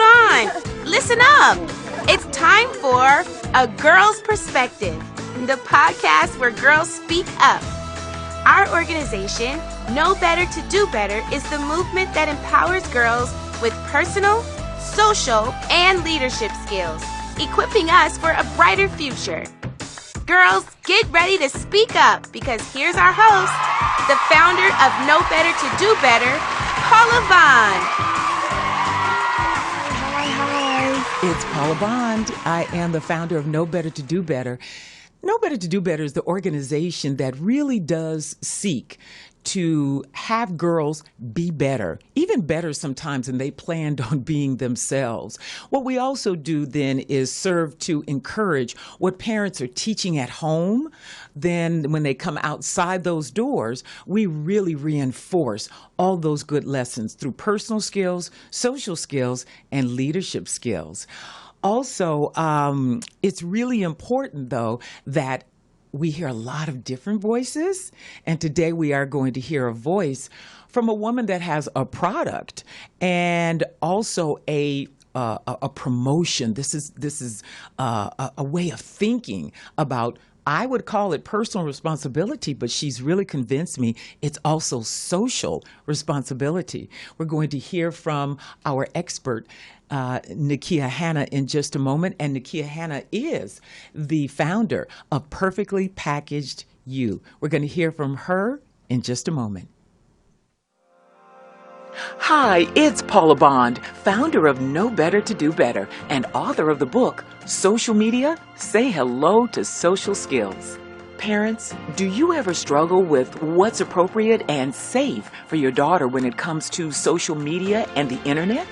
on, listen up. It's time for A Girl's Perspective, the podcast where girls speak up. Our organization, Know Better to Do Better, is the movement that empowers girls with personal, social, and leadership skills, equipping us for a brighter future. Girls, get ready to speak up because here's our host, the founder of Know Better to Do Better, Paula Bond. Hi. It's Paula Bond. I am the founder of Know Better to Do Better. Know Better to Do Better is the organization that really does seek to have girls be better, even better sometimes than they planned on being themselves. What we also do then is serve to encourage what parents are teaching at home. Then when they come outside those doors, we really reinforce all those good lessons through personal skills, social skills, and leadership skills. Also, it's really important, though, that we hear a lot of different voices, and today we are going to hear a voice from a woman that has a product and also a promotion. This is a way of thinking about, I would call it personal responsibility, but she's really convinced me it's also social responsibility. We're going to hear from our expert, Nickeya Hannah, in just a moment. And Nickeya Hannah is the founder of Perfectly Packaged You. We're going to hear from her in just a moment. Hi, it's Paula Bond, founder of Know Better to Do Better and author of the book, Social Media, Say Hello to Social Skills. Parents, do you ever struggle with what's appropriate and safe for your daughter when it comes to social media and the internet?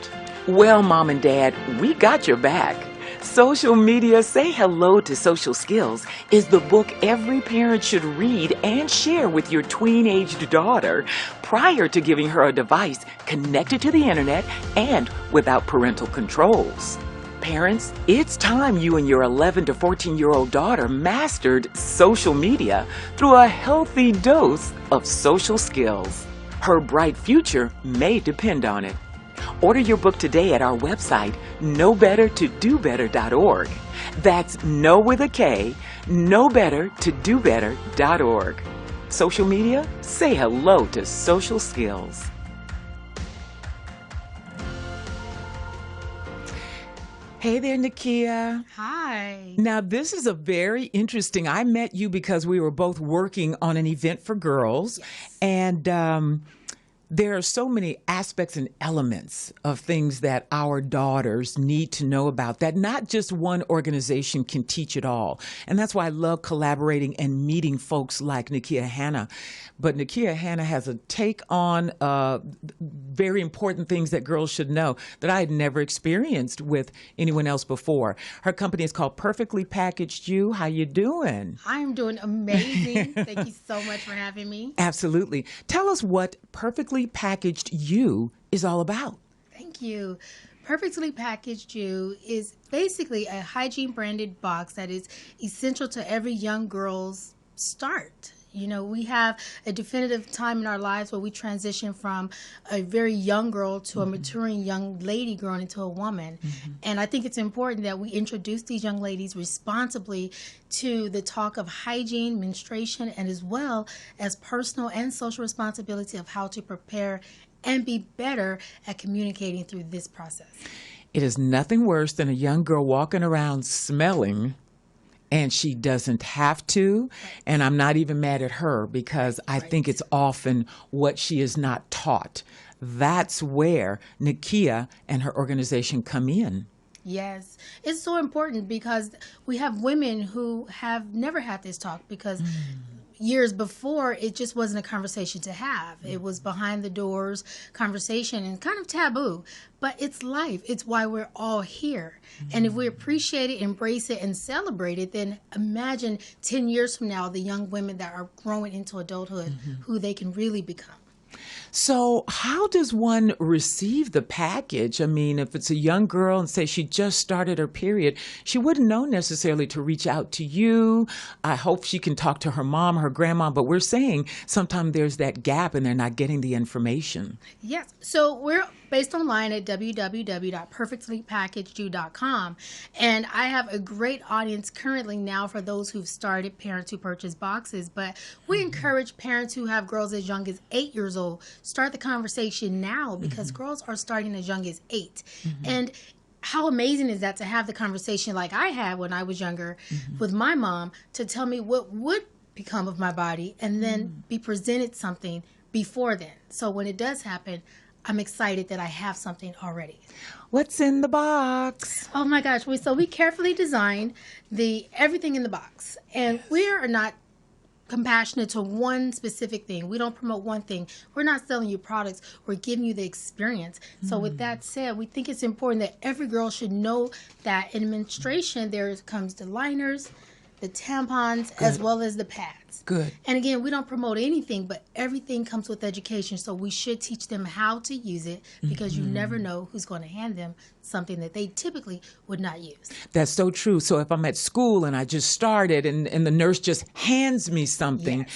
Well, Mom and Dad, we got your back. Social Media, Say Hello to Social Skills is the book every parent should read and share with your tween-aged daughter prior to giving her a device connected to the internet and without parental controls. Parents, it's time you and your 11 to 14-year-old daughter mastered social media through a healthy dose of social skills. Her bright future may depend on it. Order your book today at our website, knowbettertodobetter.org. That's know with a K, knowbettertodobetter.org. Social media, say hello to social skills. Hey there, Nickeya. Hi. Now, this is a very interesting, I met you because we were both working on an event for girls. Yes. And there are so many aspects and elements of things that our daughters need to know about that not just one organization can teach it all. And that's why I love collaborating and meeting folks like Nickeya Hannah. But Nickeya Hannah has a take on very important things that girls should know that I had never experienced with anyone else before. Her company is called Perfectly Packaged You. How you doing? I'm doing amazing. Thank you so much for having me. Absolutely. Tell us what Perfectly Packaged You is all about. Thank you. Perfectly Packaged You is basically a hygiene branded box that is essential to every young girl's start. You know, we have a definitive time in our lives where we transition from a very young girl to a maturing young lady growing into a woman. And I think it's important that we introduce these young ladies responsibly to the talk of hygiene, menstruation, and as well as personal and social responsibility of how to prepare and be better at communicating through this process. It is nothing worse than a young girl walking around smelling and she doesn't have to. And I'm not even mad at her because I think it's often what she is not taught. That's where Nickeya and her organization come in. Yes, it's so important because we have women who have never had this talk because years before, it just wasn't a conversation to have. It was behind the doors conversation and kind of taboo. But it's life. It's why we're all here. And if we appreciate it, embrace it, and celebrate it, then imagine 10 years from now, the young women that are growing into adulthood, who they can really become. So, how does one receive the package? I mean, if it's a young girl and say she just started her period, she wouldn't know necessarily to reach out to you. I hope she can talk to her mom, her grandma, but we're saying sometimes there's that gap and they're not getting the information. Yes. So we're based online at www.perfectlypackagedyou.com. And I have a great audience currently now for those who've started, parents who purchase boxes. But we encourage parents who have girls as young as 8 years old, start the conversation now because girls are starting as young as 8. And how amazing is that to have the conversation like I had when I was younger with my mom to tell me what would become of my body and then be presented something before then. So when it does happen, I'm excited that I have something already. What's in the box? Oh my gosh. So we carefully designed everything in the box. And we are not compassionate to one specific thing. We don't promote one thing. We're not selling you products. We're giving you the experience. So with that said, we think it's important that every girl should know that in menstruation, there comes the liners, the tampons, as well as the pads. Good. And again, we don't promote anything, but everything comes with education. So we should teach them how to use it because you never know who's going to hand them something that they typically would not use. That's so true. So if I'm at school and I just started and the nurse just hands me something,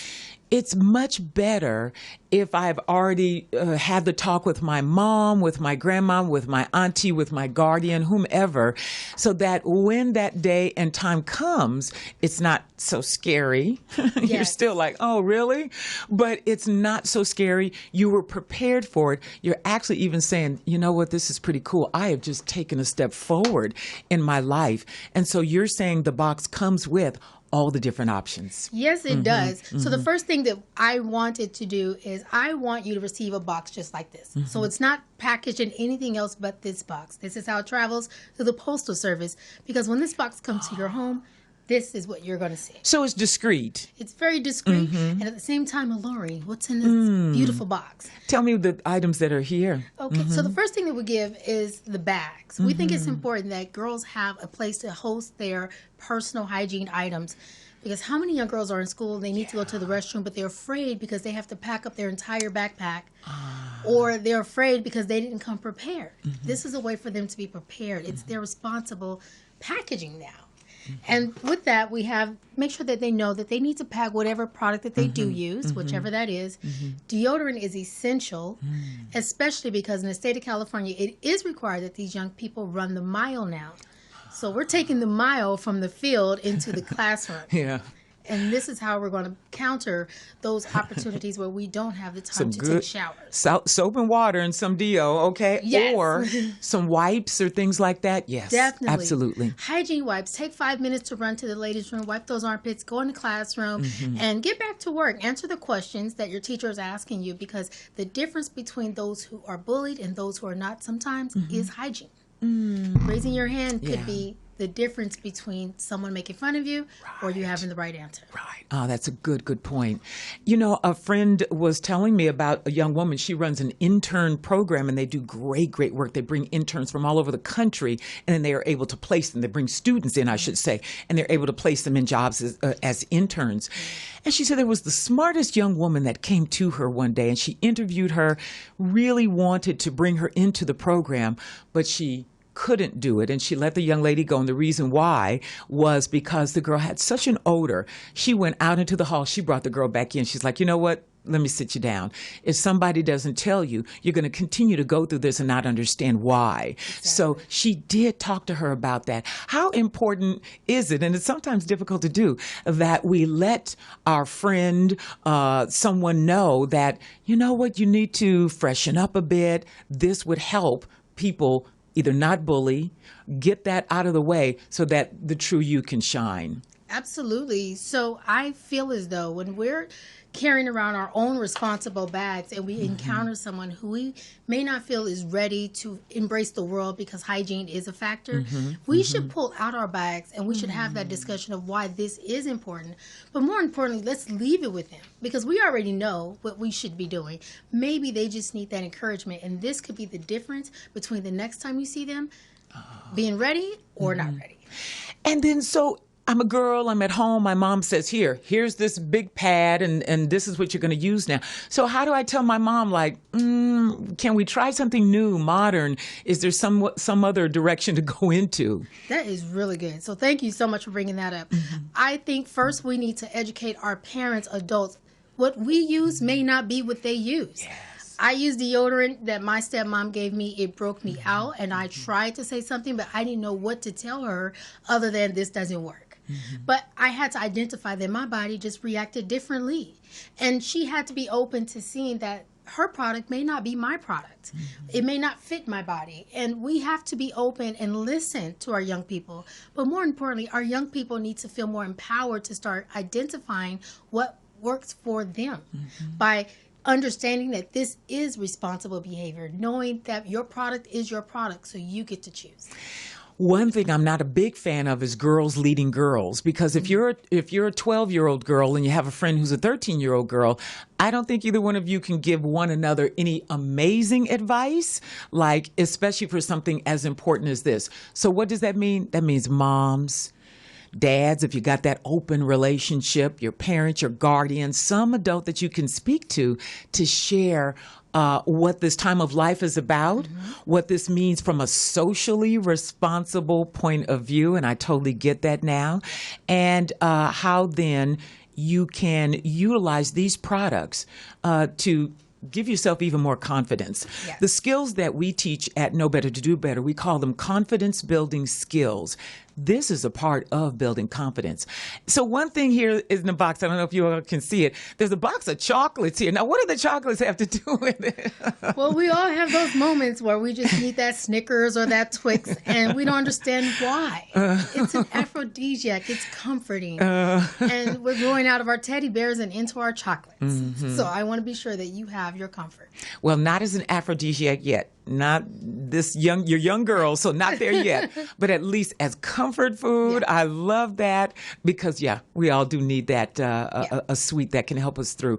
it's much better if I've already had the talk with my mom, with my grandma, with my auntie, with my guardian, whomever, so that when that day and time comes, it's not so scary. You're still like, oh, really? But it's not so scary. You were prepared for it. You're actually even saying, you know what, this is pretty cool. I have just taken a step forward in my life. And so you're saying the box comes with all the different options. Yes, it does. So the first thing that I wanted to do is I want you to receive a box just like this. So it's not packaged in anything else but this box. This is how it travels through the postal service because when this box comes to your home, this is what you're going to see. So it's discreet. It's very discreet and at the same time alluring. What's in this beautiful box? Tell me the items that are here. Okay, so the first thing that we give is the bags. We think it's important that girls have a place to host their personal hygiene items because how many young girls are in school and they need to go to the restroom, but they're afraid because they have to pack up their entire backpack or they're afraid because they didn't come prepared. This is a way for them to be prepared. It's their responsible packaging now. And with that, we make sure that they know that they need to pack whatever product that they do use, whichever that is. Deodorant is essential, especially because in the state of California, it is required that these young people run the mile now. So we're taking the mile from the field into the classroom. And this is how we're going to counter those opportunities where we don't have the time to take showers. Soap and water and some deo, okay? Yes. Or some wipes or things like that. Yes, definitely. Absolutely. Hygiene wipes. Take 5 minutes to run to the ladies' room, wipe those armpits, go in the classroom, and get back to work. Answer the questions that your teacher is asking you because the difference between those who are bullied and those who are not sometimes is hygiene. Raising your hand could be the difference between someone making fun of you or you having the right answer. Right. Oh, that's a good point. You know, a friend was telling me about a young woman. She runs an intern program and they do great work. They bring interns from all over the country and then they are able to place them. They bring students in, I should say, and they're able to place them in jobs as interns. And she said there was the smartest young woman that came to her one day and she interviewed her, really wanted to bring her into the program, but she couldn't do it. And she let the young lady go. And the reason why was because the girl had such an odor. She went out into the hall. She brought the girl back in. She's like, you know what? Let me sit you down. If somebody doesn't tell you, you're going to continue to go through this and not understand why. Exactly. So she did talk to her about that. How important is it, and it's sometimes difficult to do, that we let our friend, someone know that, you know what, you need to freshen up a bit. This would help people either not bully, get that out of the way so that the true you can shine. Absolutely. So I feel as though when we're carrying around our own responsible bags and we encounter someone who we may not feel is ready to embrace the world because hygiene is a factor, we should pull out our bags and we should have that discussion of why this is important. But more importantly, let's leave it with them because we already know what we should be doing. Maybe they just need that encouragement, and this could be the difference between the next time you see them being ready or not ready. And then so I'm a girl, I'm at home, my mom says, here's this big pad, and this is what you're going to use now. So how do I tell my mom, like, can we try something new, modern? Is there some other direction to go into? That is really good. So thank you so much for bringing that up. I think first we need to educate our parents, adults. What we use may not be what they use. Yes. I use deodorant that my stepmom gave me. It broke me out, and I tried to say something, but I didn't know what to tell her other than this doesn't work. But I had to identify that my body just reacted differently. And she had to be open to seeing that her product may not be my product. It may not fit my body. And we have to be open and listen to our young people. But more importantly, our young people need to feel more empowered to start identifying what works for them by understanding that this is responsible behavior, knowing that your product is your product, so you get to choose. One thing I'm not a big fan of is girls leading girls, because if you're a 12-year-old girl and you have a friend who's a 13-year-old girl, I don't think either one of you can give one another any amazing advice, like especially for something as important as this. So what does that mean? That means moms, dads, if you got that open relationship, your parents, your guardians, some adult that you can speak to share what this time of life is about, what this means from a socially responsible point of view, and I totally get that now, and how then you can utilize these products to give yourself even more confidence. Yes. The skills that we teach at Know Better to Do Better, we call them confidence building skills. This is a part of building confidence. So one thing here is in the box, I don't know if you all can see it, there's a box of chocolates here. Now, what do the chocolates have to do with it? Well, we all have those moments where we just need that Snickers or that Twix, and we don't understand why. It's an aphrodisiac. It's comforting. And we're growing out of our teddy bears and into our chocolates. So I want to be sure that you have your comfort. Well, not as an aphrodisiac yet. Not this you're young girls, so not there yet. But at least as comfort food, I love that because, we all do need that, a sweet that can help us through.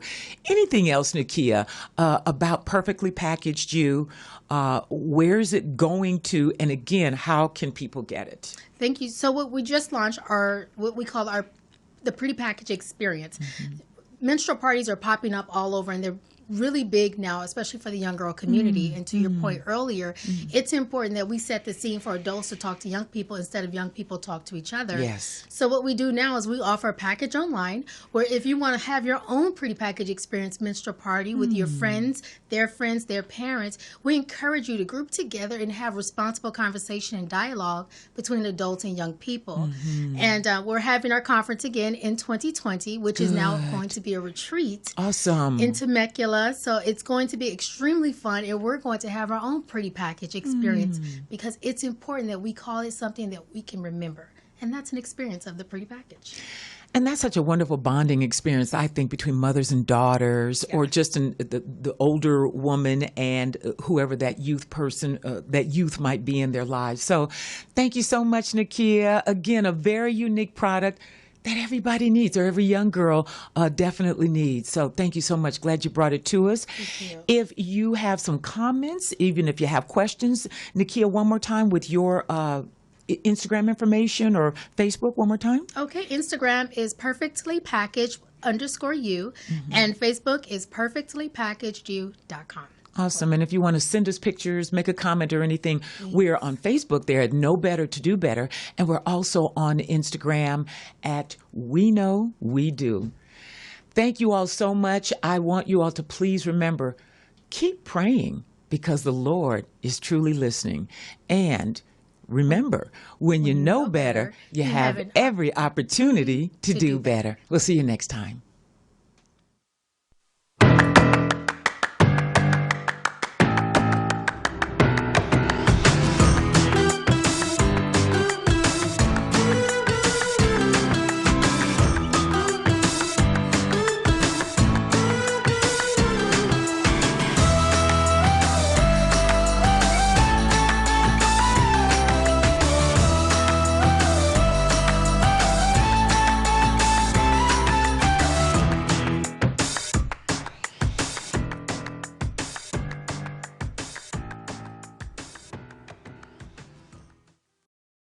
Anything else, Nickeya, about Perfectly Packaged You? Where is it going to? And again, how can people get it? Thank you. So what we just launched are what we call the Pretty Package Experience. Menstrual parties are popping up all over, and they're really big now, especially for the young girl community. And to your point earlier, it's important that we set the scene for adults to talk to young people instead of young people talk to each other. Yes. So what we do now is we offer a package online where if you want to have your own Pretty Package Experience menstrual party with your friends, their parents, we encourage you to group together and have responsible conversation and dialogue between adults and young people. And we're having our conference again in 2020, which is now going to be a retreat. Awesome. In Temecula. So it's going to be extremely fun, and we're going to have our own Pretty Package Experience because it's important that we call it something that we can remember. And that's an experience of the Pretty Package. And that's such a wonderful bonding experience, I think, between mothers and daughters, or just the older woman and whoever that youth person, that youth might be in their lives. So thank you so much, Nickeya. Again, a very unique product that everybody needs, or every young girl definitely needs. So thank you so much. Glad you brought it to us. Thank you. If you have some comments, even if you have questions, Nickeya, one more time with your Instagram information or Facebook one more time. Okay, Instagram is perfectlypackaged_you, and Facebook is perfectlypackagedyou.com. Awesome. And if you want to send us pictures, make a comment or anything, we're on Facebook there at Know Better to Do Better. And we're also on Instagram at We Know We Do. Thank you all so much. I want you all to please remember, keep praying because the Lord is truly listening. And remember, when you know better, you have every opportunity to do better. We'll see you next time.